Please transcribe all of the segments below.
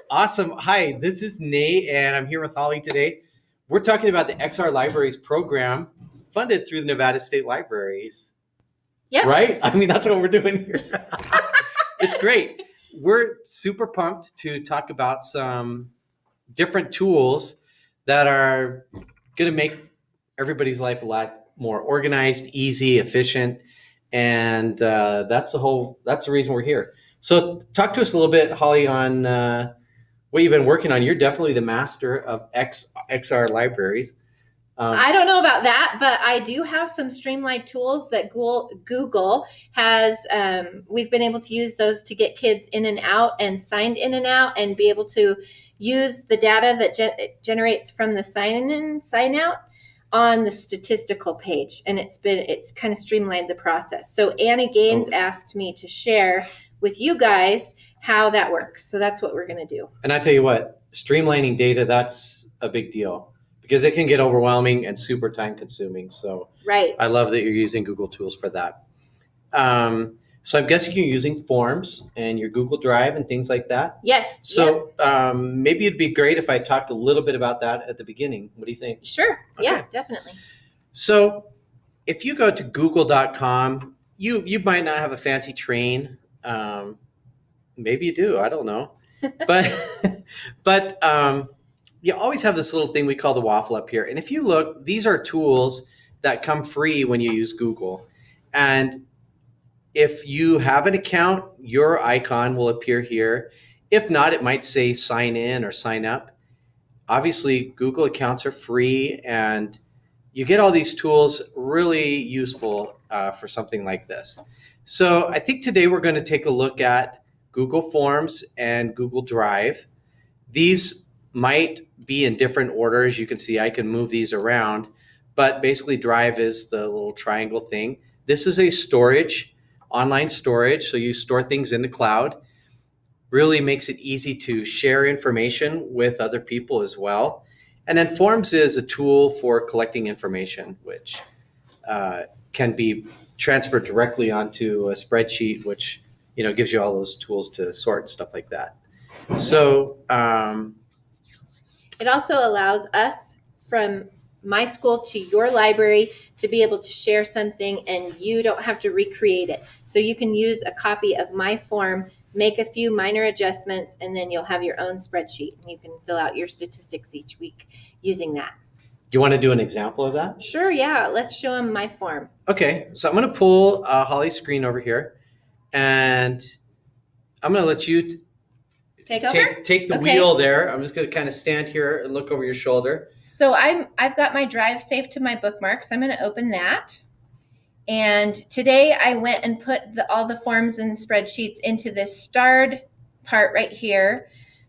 Awesome. Hi, this is Nate, and I'm here with Holly today. We're talking about the XR Libraries program funded through the Nevada State Libraries. Yep. Right? I mean, that's what we're doing here. It's great. We're super pumped to talk about some different tools that are going to make everybody's life a lot more organized, easy, efficient. And that's the reason we're here. So talk to us a little bit, Holly, on what you've been working on. You're definitely the master of XR libraries. I don't know about that, but I do have some streamlined tools that Google has. We've been able to use those to get kids in and out and signed in and out and be able to use the data that generates from the sign in and sign out on the statistical page. And it's kind of streamlined the process. So Annie Gaines asked me to share with you guys how that works. So that's what we're going to do. And I tell you what, streamlining data, that's a big deal because it can get overwhelming and super time consuming. So right. I love that you're using Google tools for that. So I'm guessing you're using Forms and your Google Drive and things like that. Yes. So maybe it'd be great if I talked a little bit about that at the beginning. What do you think? Sure. Okay. Yeah, definitely. So if you go to google.com, you might not have a fancy train. Maybe you do. I don't know. But you always have this little thing we call the waffle up here. And if you look, these are tools that come free when you use Google. And if you have an account, your icon will appear here. If not, it might say sign in or sign up. Obviously, Google accounts are free, and you get all these tools really useful for something like this. So I think today we're going to take a look at Google Forms and Google Drive. These might be in different orders. You can see I can move these around, but basically Drive is the little triangle thing. This is a storage, online storage, so you store things in the cloud. Really makes it easy to share information with other people as well. And then Forms is a tool for collecting information, which can be transferred directly onto a spreadsheet, which gives you all those tools to sort and stuff like that. So it also allows us from my school to your library to be able to share something, and you don't have to recreate it. So you can use a copy of my form, make a few minor adjustments, and then you'll have your own spreadsheet, and you can fill out your statistics each week using that. Do you want to do an example of that? Sure, yeah. Let's show them my form. Okay, so I'm going to pull Holly's screen over here, and I'm going to let you take over? Take the wheel there. I'm just going to kind of stand here and look over your shoulder. So I've got my Drive saved to my bookmarks. I'm going to open that. And today I went and put all the forms and spreadsheets into this starred part right here.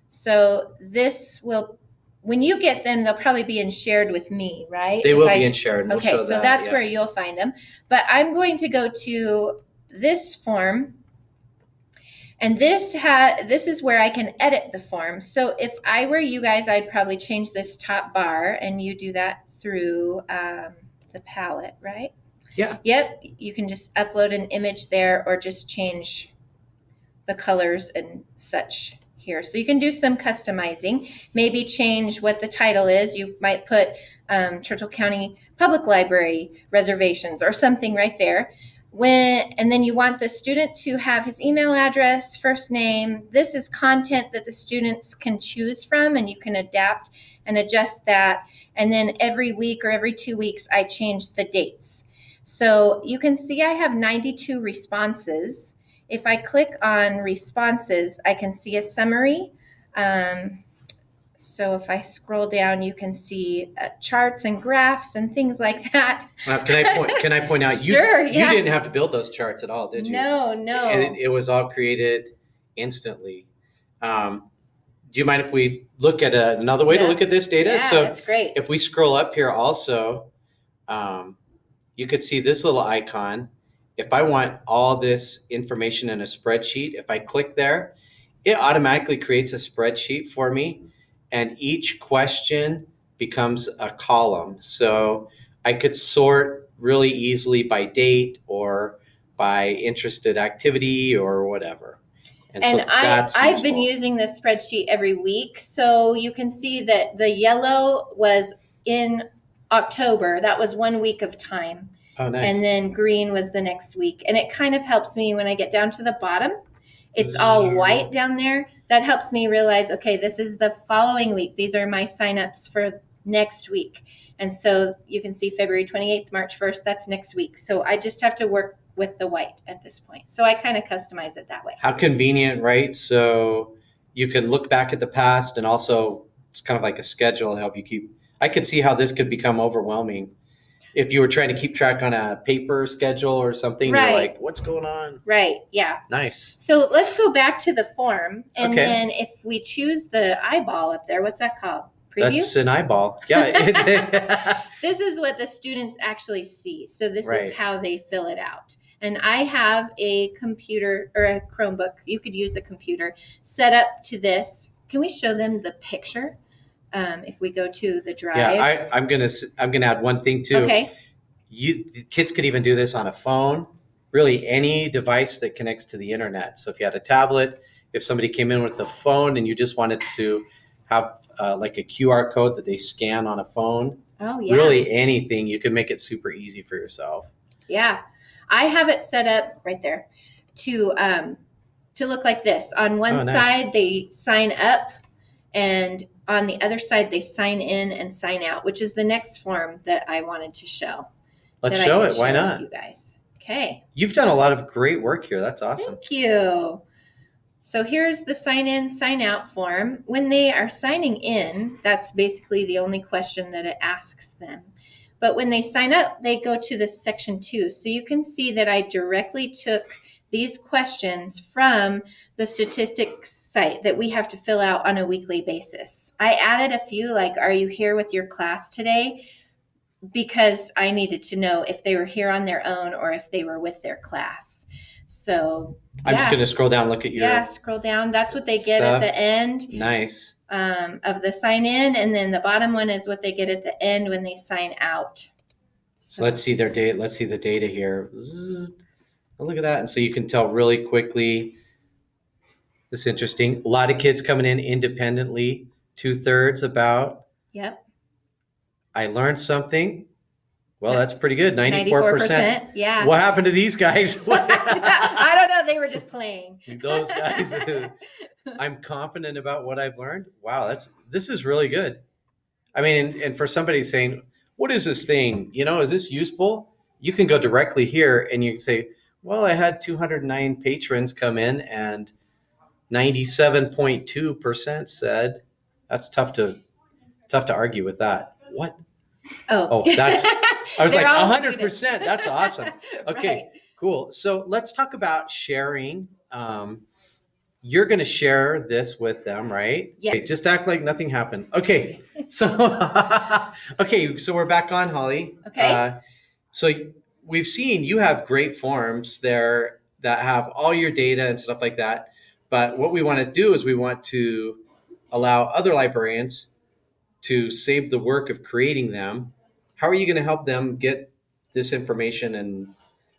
So this will, when you get them, they'll probably be in shared with me, right? They will be in shared. We'll okay, so that's where you'll find them. But I'm going to go to this form. And this is where I can edit the form. So if I were you guys, I'd probably change this top bar, and you do that through the palette, right? Yeah. Yep. You can just upload an image there or just change the colors and such here. So you can do some customizing, maybe change what the title is. You might put Churchill County Public Library reservations or something right there. And then you want the student to have his email address, first name. This is content that the students can choose from, and you can adapt and adjust that. And then every week or every 2 weeks, I change the dates. So you can see I have 92 responses. If I click on responses, I can see a summary. So if I scroll down, you can see charts and graphs and things like that. Can I point out? Sure, you didn't have to build those charts at all, did you? No. It was all created instantly. Do you mind if we look at another way to look at this data? Yeah, so that's great. If we scroll up here also, you could see this little icon. If I want all this information in a spreadsheet, if I click there, it automatically creates a spreadsheet for me. And each question becomes a column. So I could sort really easily by date or by interested activity or whatever. And And so that's I've been useful. using this spreadsheet every week. So you can see that the yellow was in October. That was 1 week of time. Oh, nice. And then green was the next week. And it kind of helps me when I get down to the bottom. It's all white down there. That helps me realize, okay, this is the following week. These are my signups for next week. And so you can see February 28th, March 1st, that's next week. So I just have to work with the white at this point. So I kind of customize it that way. How convenient, right? So you can look back at the past, and also it's kind of like a schedule to help you keep. I could see how this could become overwhelming if you were trying to keep track on a paper schedule or something. Right. You're like, what's going on? Right. Yeah. Nice. So let's go back to the form. And Okay. then if we choose the eyeball up there, what's that called? Preview? That's an eyeball. Yeah. This is what the students actually see. So this Right. is how they fill it out. And I have a computer or a Chromebook. You could use a computer set up to this. Can we show them the picture? If we go to the drive. Yeah, I'm gonna add one thing too. Okay. The kids could even do this on a phone, really any device that connects to the internet. So if you had a tablet, if somebody came in with a phone and you just wanted to have like a QR code that they scan on a phone, Oh yeah. really anything, you can make it super easy for yourself. Yeah, I have it set up right there to look like this. On one side, they sign up, and on the other side, they sign in and sign out, which is the next form that I wanted to show. Let's show it. Why not? You guys. Okay. You've done a lot of great work here. That's awesome. Thank you. So here's the sign in, sign out form. When they are signing in, that's basically the only question that it asks them. But when they sign up, they go to this section 2. So you can see that I directly took these questions from the statistics site that we have to fill out on a weekly basis. I added a few, like, are you here with your class today? Because I needed to know if they were here on their own or if they were with their class. So I'm just going to scroll down, look at your scroll down. That's what they get at the end. Nice. Of the sign in, and then the bottom one is what they get at the end when they sign out. So let's see their data. Let's see the data here. Look at that. And so you can tell really quickly. This is interesting. A lot of kids coming in independently, 2/3 about. Yep. I learned something. Well, that's pretty good. 94%. Yeah. What happened to these guys? I don't know. They were just playing. Those guys. I'm confident about what I've learned. Wow, this is really good. I mean, and for somebody saying, what is this thing? You know, is this useful? You can go directly here and you can say, well, I had 209 patrons come in and 97.2% said. That's tough to argue with that. What? Oh, that's, I was like 100%. That's awesome. Okay, right. Cool. So let's talk about sharing. You're going to share this with them, right? Yeah. Okay, just act like nothing happened. Okay. So, so we're back on, Holly. Okay. So we've seen you have great forms there that have all your data and stuff like that. But what we want to do is we want to allow other librarians to save the work of creating them. How are you going to help them get this information and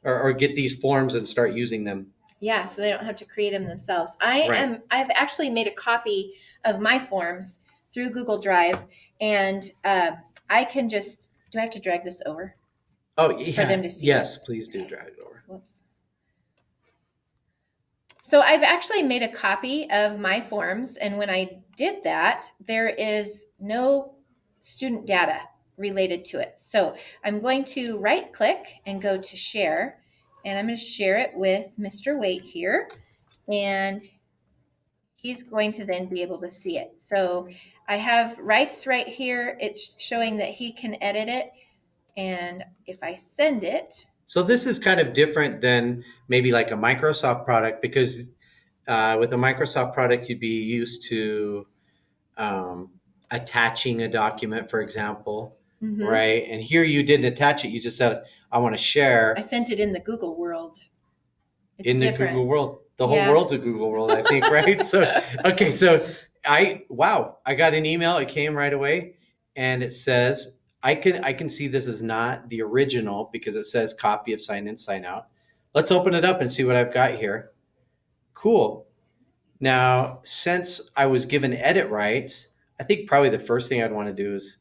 or get these forms and start using them? Yeah, so they don't have to create them themselves. I've actually made a copy of my forms through Google Drive, and I can just, do I have to drag this over? Oh, yeah. For them to see. Yes, please do drag it over. Whoops. So I've actually made a copy of my forms, and when I did that, there is no student data related to it. So I'm going to right click and go to share, and I'm going to share it with Mr. Waite here, and he's going to then be able to see it. So I have rights right here. It's showing that he can edit it, and if I send it. So this is kind of different than maybe like a Microsoft product, because with a Microsoft product, you'd be used to attaching a document, for example, right? And here you didn't attach it. You just said, I want to share. I sent it in the Google world. It's in different. The Google world. The whole world's a Google world, I think, right? So, okay. So I got an email. It came right away, and it says, I can see this is not the original because it says copy of sign in, sign out. Let's open it up and see what I've got here. Cool. Now, since I was given edit rights, I think probably the first thing I'd want to do is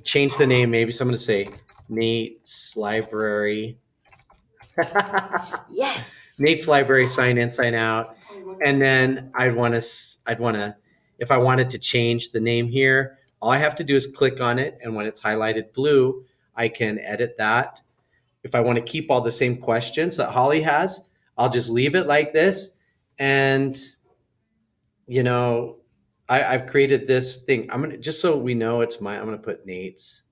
change the name. Maybe so I'm going to say Nate's Library. Yes. Nate's Library, sign in, sign out. And then I'd want to, if I wanted to change the name here, all I have to do is click on it. And when it's highlighted blue, I can edit that. If I want to keep all the same questions that Holly has, I'll just leave it like this. And, you know, I've created this thing. I'm going to, just so we know it's mine, I'm going to put Nate's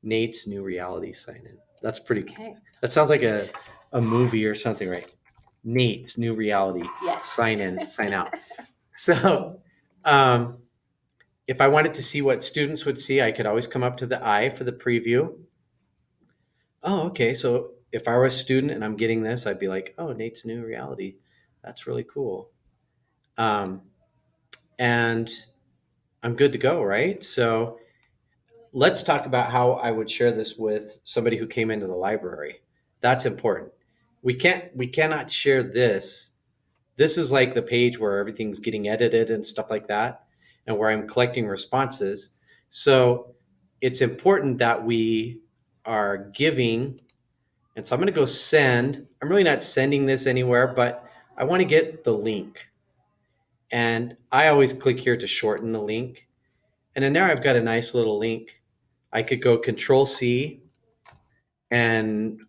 New Reality sign in. That's pretty Okay. That sounds like a movie or something, right? Nate's New Reality. Yes. Sign in, sign out. So if I wanted to see what students would see, I could always come up to the eye for the preview. Oh, okay. So if I were a student and I'm getting this, I'd be like, oh, Nate's New Reality. That's really cool. And I'm good to go, right? So let's talk about how I would share this with somebody who came into the library. That's important. We cannot share this. This is like the page where everything's getting edited and stuff like that, and where I'm collecting responses. So it's important that we are giving. And so I'm going to go send. I'm really not sending this anywhere, but I want to get the link. And I always click here to shorten the link. And then there I've got a nice little link. I could go Control C, and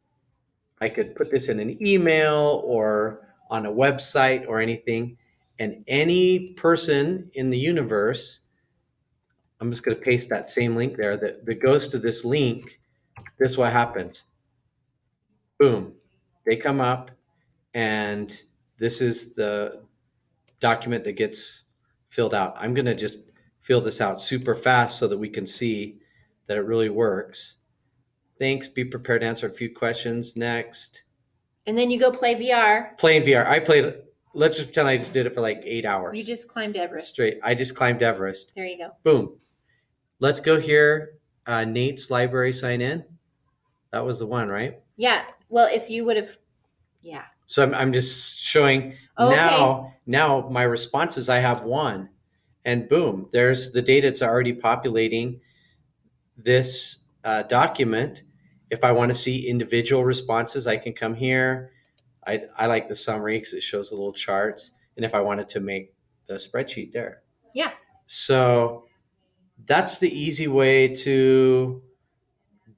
I could put this in an email or on a website or anything. And any person in the universe, I'm just going to paste that same link there that goes to this link. This is what happens. Boom. They come up, and this is the document that gets filled out. I'm going to just fill this out super fast so that we can see that it really works. Thanks. Be prepared to answer a few questions. Next. And then you go play VR. Playing VR. Let's just pretend I just did it for like 8 hours. You just climbed Everest. Straight. I just climbed Everest. There you go. Boom. Let's go here. Nate's Library, sign in. That was the one, right? Yeah. Well, if you would have, yeah. So I'm just showing now my responses. I have one, and boom, there's the data. It's already populating this document. If I want to see individual responses, I can come here. I like the summary because it shows the little charts. And if I wanted to make the spreadsheet there. Yeah. So that's the easy way to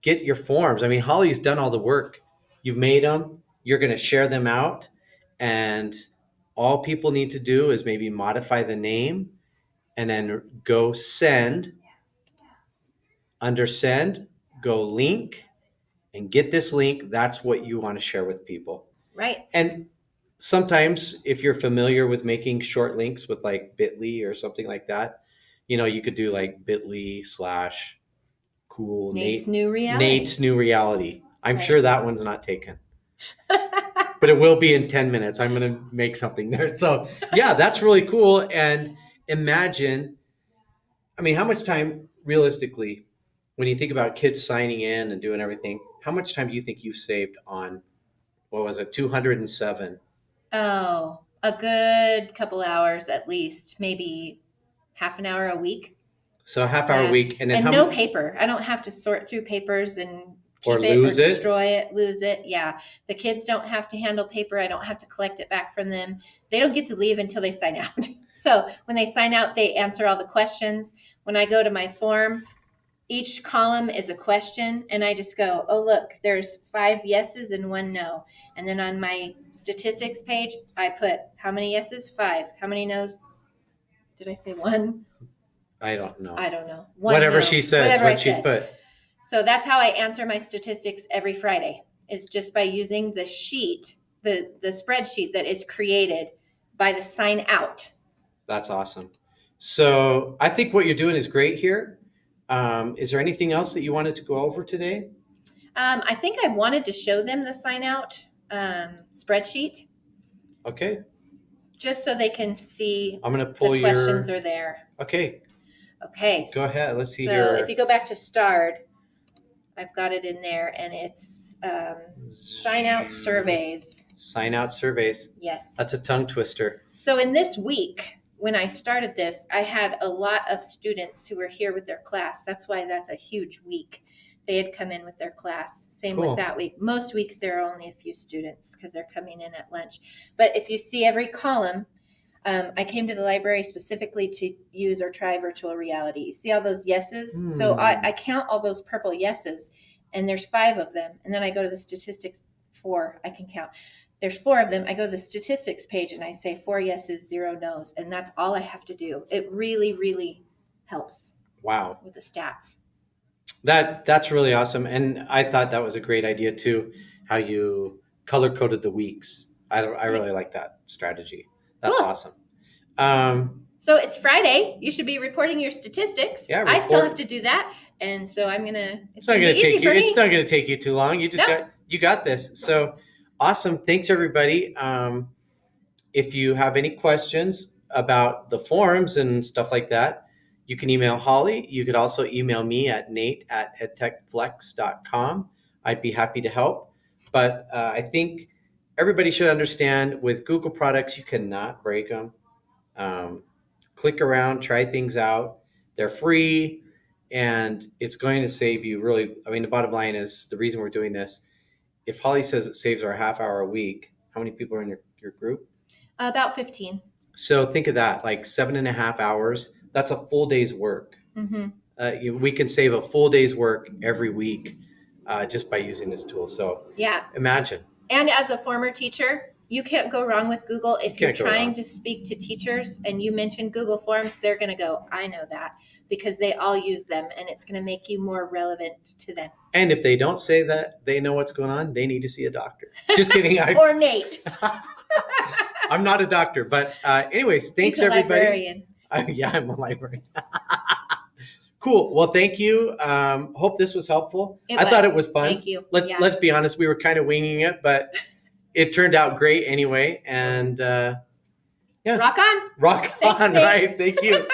get your forms. I mean, Holly's done all the work. You've made them. You're going to share them out. And all people need to do is maybe modify the name and then go send. Under send, go link and get this link. That's what you want to share with people. Right. And sometimes if you're familiar with making short links with like bit.ly or something like that, you could do like bit.ly/cool Nate's New Reality. Nate's New Reality. I'm sure that one's not taken. But it will be in 10 minutes. I'm going to make something there. So yeah, that's really cool. And imagine, how much time realistically, when you think about kids signing in and doing everything, how much time do you think you've saved on, 207? Oh, a good couple hours at least, maybe half an hour a week. So a half hour a week. And then no paper. I don't have to sort through papers and keep or lose it or it. Destroy it, lose it. Yeah. The kids don't have to handle paper. I don't have to collect it back from them. They don't get to leave until they sign out. So when they sign out, they answer all the questions. When I go to my form, each column is a question, and I just go, oh, look, there's 5 yeses and 1 no. And then on my statistics page, I put how many yeses? 5. How many no's? Did I say 1? I don't know. 1 Whatever no. she said, Whatever what she put. So that's how I answer my statistics every Friday, is just by using the sheet, the spreadsheet that is created by the sign out. That's awesome. So I think what you're doing is great here. Is there anything else that you wanted to go over today? I think I wanted to show them the sign out spreadsheet. Okay. Just so they can see I'm going to pull the questions are there. Okay. Okay. Go ahead. Let's see so here. If you go back to starred, I've got it in there, and it's sign out surveys. Sign out surveys. Yes. That's a tongue twister. So in this week, when I started this, I had a lot of students who were here with their class. That's why that's a huge week. They had come in with their class. Same Cool. with that week. Most weeks there are only a few students because they're coming in at lunch. But if you see every column, I came to the library specifically to use or try virtual reality. You see all those yeses? So I count all those purple yeses, and there's 5 of them. And then I go to the statistics 4. I can count. There's 4 of them. I go to the statistics page and I say 4 yeses, 0 nos. And that's all I have to do. It really, really helps. Wow. With the stats. That's really awesome. And I thought that was a great idea too, how you color coded the weeks. I really like that strategy. That's cool. Awesome. So it's Friday. You should be reporting your statistics. Yeah, I still have to do that. And so I'm going to, it's not going to take you too long. You just got this. So awesome. Thanks everybody. If you have any questions about the forums and stuff like that, you can email Holly. You could also email me at nate@edtechflex.com. I'd be happy to help. But I think everybody should understand with Google products, you cannot break them. Click around, try things out. They're free, and it's going to save you really. I mean, the bottom line is the reason we're doing this. If Holly says it saves her a half hour a week, how many people are in your group? About 15. So think of that, like 7.5 hours. That's a full day's work. Mm-hmm. We can save a full day's work every week just by using this tool. So yeah, imagine. And as a former teacher, you can't go wrong with Google. If you're trying to speak to teachers and you mention Google Forms, they're going to go, I know that, because they all use them, and it's going to make you more relevant to them. And if they don't say that they know what's going on, they need to see a doctor. Just kidding. Or Nate. I'm not a doctor, but anyways, thanks He's a everybody. Librarian. Yeah, I'm a librarian. Cool. Well, thank you. Hope this was helpful. I thought it was fun. Thank you. Let's be honest. We were kind of winging it, but it turned out great anyway. And yeah. Rock on. Rock on. Thanks, Nate. Right. Thank you.